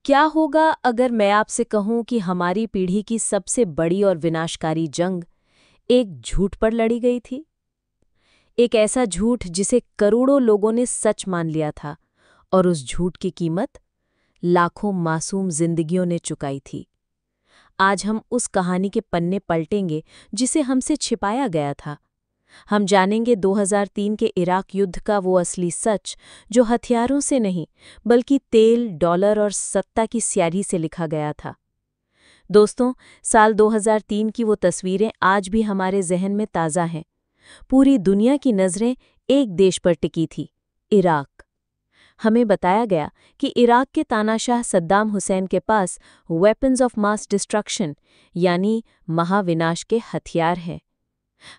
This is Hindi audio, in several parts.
क्या होगा अगर मैं आपसे कहूं कि हमारी पीढ़ी की सबसे बड़ी और विनाशकारी जंग एक झूठ पर लड़ी गई थी? एक ऐसा झूठ जिसे करोड़ों लोगों ने सच मान लिया था, और उस झूठ की कीमत लाखों मासूम जिंदगियों ने चुकाई थी। आज हम उस कहानी के पन्ने पलटेंगे जिसे हमसे छिपाया गया था। हम जानेंगे 2003 के इराक युद्ध का वो असली सच, जो हथियारों से नहीं बल्कि तेल, डॉलर और सत्ता की स्याही से लिखा गया था। दोस्तों, साल 2003 की वो तस्वीरें आज भी हमारे जहन में ताज़ा हैं। पूरी दुनिया की नज़रें एक देश पर टिकी थी, इराक। हमें बताया गया कि इराक के तानाशाह सद्दाम हुसैन के पास वेपन्स ऑफ मास डिस्ट्रक्शन यानी महाविनाश के हथियार हैं।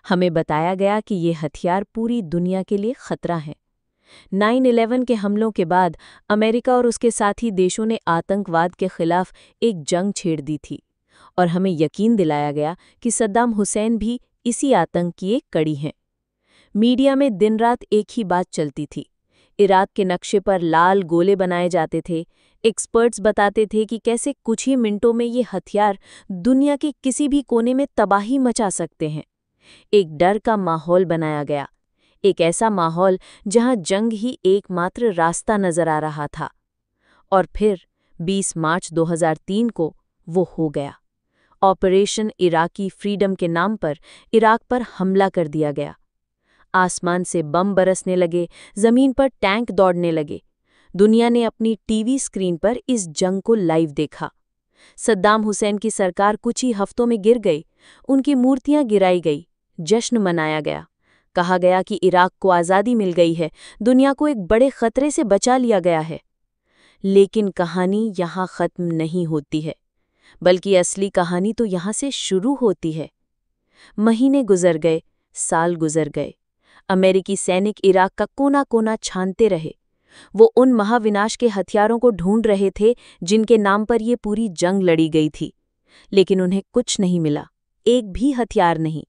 हमें बताया गया कि ये हथियार पूरी दुनिया के लिए खतरा हैं। 9/11 के हमलों के बाद अमेरिका और उसके साथी देशों ने आतंकवाद के खिलाफ एक जंग छेड़ दी थी, और हमें यकीन दिलाया गया कि सद्दाम हुसैन भी इसी आतंक की एक कड़ी हैं। मीडिया में दिन रात एक ही बात चलती थी। इराक के नक्शे पर लाल गोले बनाए जाते थे। एक्सपर्ट्स बताते थे कि कैसे कुछ ही मिनटों में ये हथियार दुनिया के किसी भी कोने में तबाही मचा सकते हैं। एक डर का माहौल बनाया गया, एक ऐसा माहौल जहां जंग ही एकमात्र रास्ता नजर आ रहा था। और फिर 20 मार्च 2003 को वो हो गया। ऑपरेशन इराकी फ्रीडम के नाम पर इराक पर हमला कर दिया गया। आसमान से बम बरसने लगे, जमीन पर टैंक दौड़ने लगे। दुनिया ने अपनी टीवी स्क्रीन पर इस जंग को लाइव देखा। सद्दाम हुसैन की सरकार कुछ ही हफ्तों में गिर गई, उनकी मूर्तियां गिराई गई, जश्न मनाया गया। कहा गया कि इराक को आज़ादी मिल गई है, दुनिया को एक बड़े खतरे से बचा लिया गया है। लेकिन कहानी यहाँ ख़त्म नहीं होती है, बल्कि असली कहानी तो यहाँ से शुरू होती है। महीने गुजर गए, साल गुजर गए। अमेरिकी सैनिक इराक का कोना कोना छानते रहे। वो उन महाविनाश के हथियारों को ढूंढ रहे थे जिनके नाम पर ये पूरी जंग लड़ी गई थी। लेकिन उन्हें कुछ नहीं मिला, एक भी हथियार नहीं।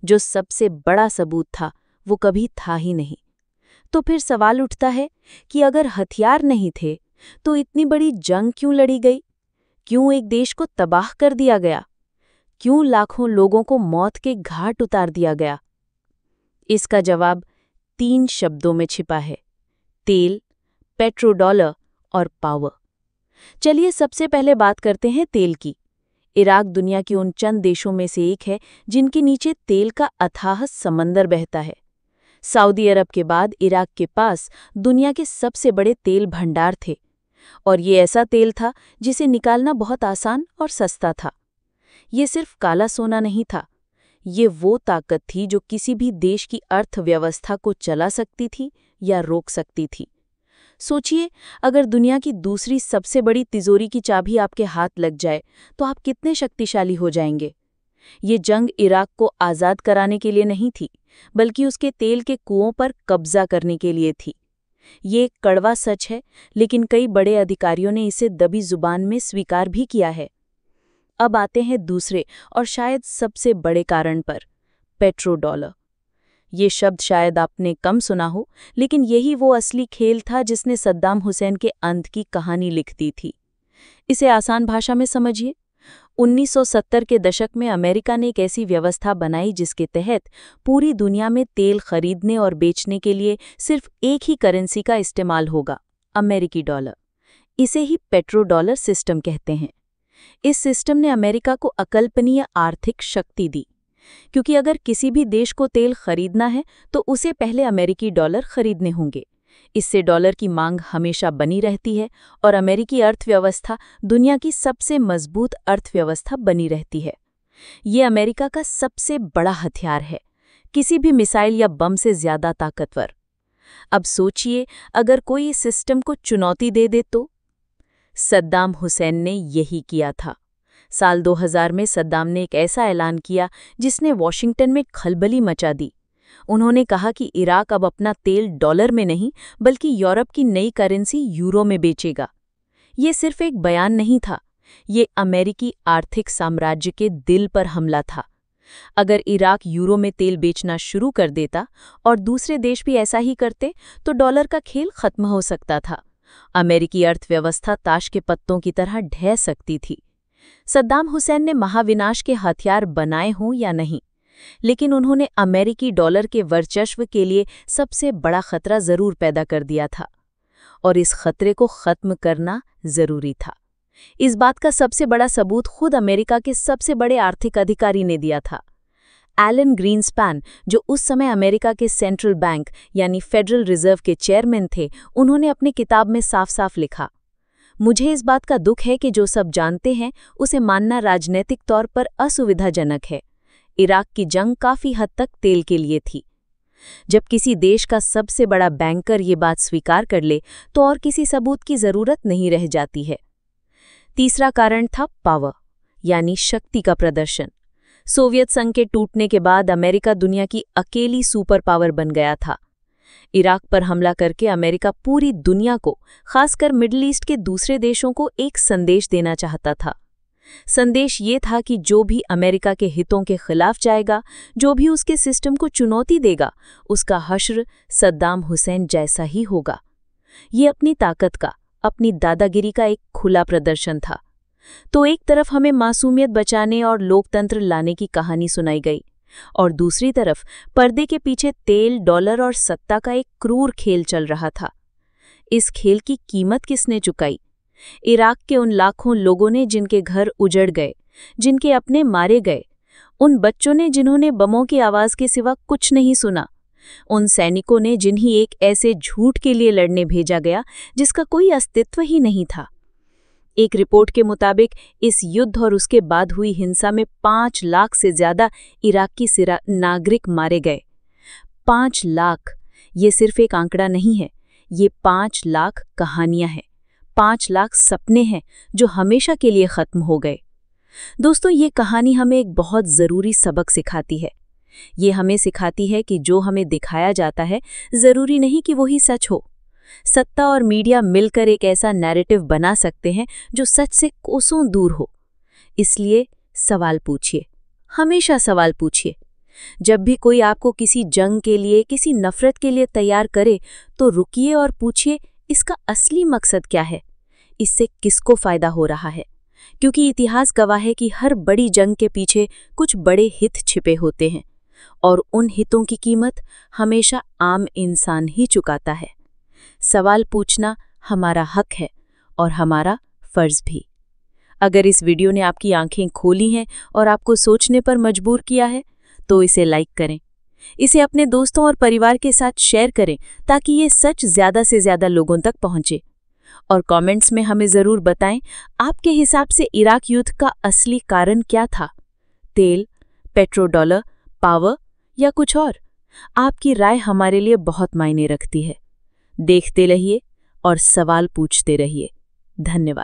जो सबसे बड़ा सबूत था, वो कभी था ही नहीं। तो फिर सवाल उठता है कि अगर हथियार नहीं थे, तो इतनी बड़ी जंग क्यों लड़ी गई? क्यों एक देश को तबाह कर दिया गया? क्यों लाखों लोगों को मौत के घाट उतार दिया गया? इसका जवाब 3 शब्दों में छिपा है: तेल, पेट्रोडॉलर और पावर। चलिए सबसे पहले बात करते हैं तेल की। इराक दुनिया के उन चंद देशों में से एक है जिनके नीचे तेल का अथाह समंदर बहता है। सऊदी अरब के बाद इराक के पास दुनिया के सबसे बड़े तेल भंडार थे, और ये ऐसा तेल था जिसे निकालना बहुत आसान और सस्ता था। ये सिर्फ काला सोना नहीं था, ये वो ताकत थी जो किसी भी देश की अर्थव्यवस्था को चला सकती थी या रोक सकती थी। सोचिए, अगर दुनिया की दूसरी सबसे बड़ी तिजोरी की चाबी आपके हाथ लग जाए, तो आप कितने शक्तिशाली हो जाएंगे। ये जंग इराक को आज़ाद कराने के लिए नहीं थी, बल्कि उसके तेल के कुओं पर कब्जा करने के लिए थी। ये एक कड़वा सच है, लेकिन कई बड़े अधिकारियों ने इसे दबी जुबान में स्वीकार भी किया है। अब आते हैं दूसरे और शायद सबसे बड़े कारण पर, पेट्रोडॉलर। ये शब्द शायद आपने कम सुना हो, लेकिन यही वो असली खेल था जिसने सद्दाम हुसैन के अंत की कहानी लिख दी थी। इसे आसान भाषा में समझिए। 1970 के दशक में अमेरिका ने एक ऐसी व्यवस्था बनाई जिसके तहत पूरी दुनिया में तेल खरीदने और बेचने के लिए सिर्फ एक ही करेंसी का इस्तेमाल होगा, अमेरिकी डॉलर। इसे ही पेट्रोडॉलर सिस्टम कहते हैं। इस सिस्टम ने अमेरिका को अकल्पनीय आर्थिक शक्ति दी, क्योंकि अगर किसी भी देश को तेल खरीदना है तो उसे पहले अमेरिकी डॉलर खरीदने होंगे। इससे डॉलर की मांग हमेशा बनी रहती है और अमेरिकी अर्थव्यवस्था दुनिया की सबसे मजबूत अर्थव्यवस्था बनी रहती है। ये अमेरिका का सबसे बड़ा हथियार है, किसी भी मिसाइल या बम से ज्यादा ताकतवर। अब सोचिए, अगर कोई इस सिस्टम को चुनौती दे दे तो? सद्दाम हुसैन ने यही किया था। साल 2000 में सद्दाम ने एक ऐसा ऐलान किया जिसने वॉशिंगटन में खलबली मचा दी। उन्होंने कहा कि इराक अब अपना तेल डॉलर में नहीं बल्कि यूरोप की नई करेंसी यूरो में बेचेगा। ये सिर्फ एक बयान नहीं था, ये अमेरिकी आर्थिक साम्राज्य के दिल पर हमला था। अगर इराक यूरो में तेल बेचना शुरू कर देता और दूसरे देश भी ऐसा ही करते, तो डॉलर का खेल खत्म हो सकता था अमेरिकी अर्थव्यवस्था ताश के पत्तों की तरह ढह सकती थी। सद्दाम हुसैन ने महाविनाश के हथियार बनाए हों या नहीं, लेकिन उन्होंने अमेरिकी डॉलर के वर्चस्व के लिए सबसे बड़ा खतरा जरूर पैदा कर दिया था, और इस खतरे को खत्म करना जरूरी था। इस बात का सबसे बड़ा सबूत खुद अमेरिका के सबसे बड़े आर्थिक अधिकारी ने दिया था। एलन ग्रीनस्पैन, जो उस समय अमेरिका के सेंट्रल बैंक यानी फेडरल रिजर्व के चेयरमैन थे, उन्होंने अपनी किताब में साफ साफ लिखा, मुझे इस बात का दुख है कि जो सब जानते हैं उसे मानना राजनीतिक तौर पर असुविधाजनक है। इराक की जंग काफी हद तक तेल के लिए थी। जब किसी देश का सबसे बड़ा बैंकर ये बात स्वीकार कर ले तो और किसी सबूत की जरूरत नहीं रह जाती है। तीसरा कारण था पावर, यानी शक्ति का प्रदर्शन। सोवियत संघ के टूटने के बाद अमेरिका दुनिया की अकेली सुपर पावर बन गया था। इराक पर हमला करके अमेरिका पूरी दुनिया को, खासकर मिडिल ईस्ट के दूसरे देशों को एक संदेश देना चाहता था। संदेश ये था कि जो भी अमेरिका के हितों के खिलाफ जाएगा, जो भी उसके सिस्टम को चुनौती देगा, उसका हश्र सद्दाम हुसैन जैसा ही होगा। ये अपनी ताकत का, अपनी दादागिरी का एक खुला प्रदर्शन था। तो एक तरफ हमें मासूमियत बचाने और लोकतंत्र लाने की कहानी सुनाई गई, और दूसरी तरफ पर्दे के पीछे तेल, डॉलर और सत्ता का एक क्रूर खेल चल रहा था। इस खेल की कीमत किसने चुकाई? इराक के उन लाखों लोगों ने जिनके घर उजड़ गए, जिनके अपने मारे गए, उन बच्चों ने जिन्होंने बमों की आवाज के सिवा कुछ नहीं सुना, उन सैनिकों ने जिन्हें एक ऐसे झूठ के लिए लड़ने भेजा गया जिसका कोई अस्तित्व ही नहीं था। एक रिपोर्ट के मुताबिक इस युद्ध और उसके बाद हुई हिंसा में 5 लाख से ज्यादा इराकी नागरिक मारे गए। 5 लाख, ये सिर्फ एक आंकड़ा नहीं है, ये 5 लाख कहानियां हैं, 5 लाख सपने हैं जो हमेशा के लिए खत्म हो गए। दोस्तों, ये कहानी हमें एक बहुत ज़रूरी सबक सिखाती है। ये हमें सिखाती है कि जो हमें दिखाया जाता है ज़रूरी नहीं कि वही सच हो। सत्ता और मीडिया मिलकर एक ऐसा नैरेटिव बना सकते हैं जो सच से कोसों दूर हो। इसलिए सवाल पूछिए, हमेशा सवाल पूछिए। जब भी कोई आपको किसी जंग के लिए, किसी नफरत के लिए तैयार करे, तो रुकिए और पूछिए, इसका असली मकसद क्या है? इससे किसको फायदा हो रहा है? क्योंकि इतिहास गवाह है कि हर बड़ी जंग के पीछे कुछ बड़े हित छिपे होते हैं, और उन हितों की कीमत हमेशा आम इंसान ही चुकाता है। सवाल पूछना हमारा हक है और हमारा फर्ज भी। अगर इस वीडियो ने आपकी आंखें खोली हैं और आपको सोचने पर मजबूर किया है, तो इसे लाइक करें, इसे अपने दोस्तों और परिवार के साथ शेयर करें ताकि ये सच ज़्यादा से ज़्यादा लोगों तक पहुंचे। और कमेंट्स में हमें ज़रूर बताएं, आपके हिसाब से इराक युद्ध का असली कारण क्या था? तेल, पेट्रोडॉलर, पावर या कुछ और? आपकी राय हमारे लिए बहुत मायने रखती है। देखते रहिए और सवाल पूछते रहिए। धन्यवाद।